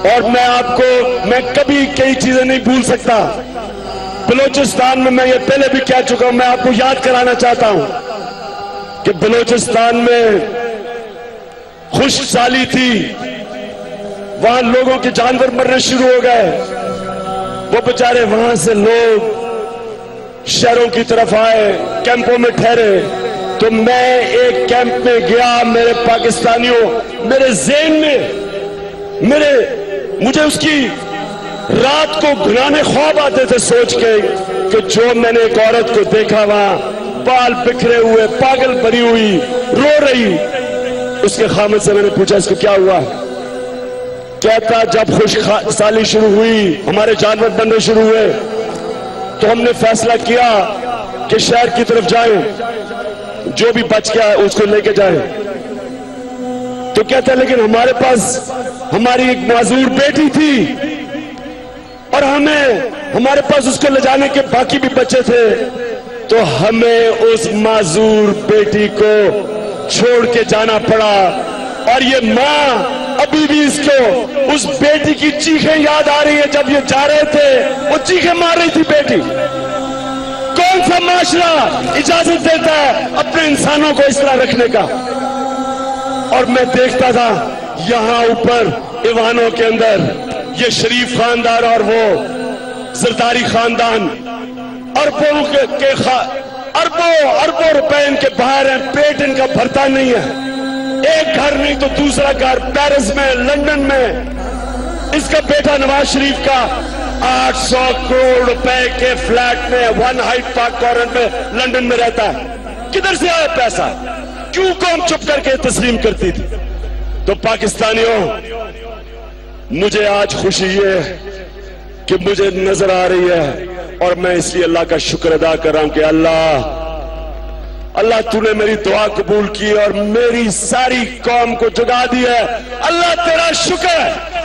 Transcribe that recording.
اور میں کبھی کئی چیزیں نہیں بھول سکتا. بلوچستان میں یہ پہلے بھی کہہ چکا ہوں, میں آپ کو یاد کرانا چاہتا ہوں کہ بلوچستان میں خشک سالی تھی, وہاں لوگوں کے جانور مرنے شروع ہو گئے. وہ بیچارے وہاں سے لوگ شہروں کی طرف آئے, کیمپوں میں ٹھہرے. تو میں ایک کیمپ میں گیا, میرے پاکستانیوں, میرے ذہن میں مجھے اس کی رات کو گھنانے خواب آتے تھے سوچ کے کہ جو میں نے ایک عورت کو دیکھا وہاں بال بکھرے ہوئے, پاگل بری ہوئی, رو رہی. اس کے خامد سے میں نے پوچھا اس کو کیا ہوا؟ کہتا جب خشک سالی شروع ہوئی, ہمارے جانور بننے شروع ہوئے, تو ہم نے فیصلہ کیا کہ شہر کی طرف جائیں, جو بھی بچ گیا اس کو لے کے جائیں. تو کہتا لیکن ہمارے پاس ہماری ایک معذور بیٹی تھی, اور ہمارے پاس اس کو لے جانے کے باقی بھی بچے تھے, تو ہمیں اس معذور بیٹی کو چھوڑ کے جانا پڑا. اور یہ ماں ابھی بھی اس کو اس بیٹی کی چیخیں یاد آ رہی ہیں. جب یہ جا رہے تھے وہ چیخیں مار رہی تھی بیٹی. کون سا معاشرہ اجازت دیتا ہے اپنے انسانوں کو اس طرح رکھنے کا؟ اور میں دیکھتا تھا یہاں اوپر ایوانوں کے اندر یہ شریف خاندان اور وہ زرداری خاندان اربوں روپے ان کے باہر ہیں, پیٹ ان کا بھرتا نہیں ہے. ایک گھر نہیں تو دوسرا گھر, پیرس میں, لندن میں. اس کا بیٹا نواز شریف کا 800 کروڑ روپے کے فلیٹ میں 1 ہائیڈ پارک کارنر میں لندن میں رہتا ہے. کدھر سے آیا پیسہ؟ کیوں قوم چپ کر کے تسلیم کرتی تھی؟ تو پاکستانیوں, مجھے آج خوشی یہ کہ مجھے نظر آ رہی ہے, اور میں اس لیے اللہ کا شکر ادا کر رہا ہوں کہ اللہ تو نے میری دعا قبول کی اور میری ساری قوم کو جگا دی ہے. اللہ تیرا شکر ہے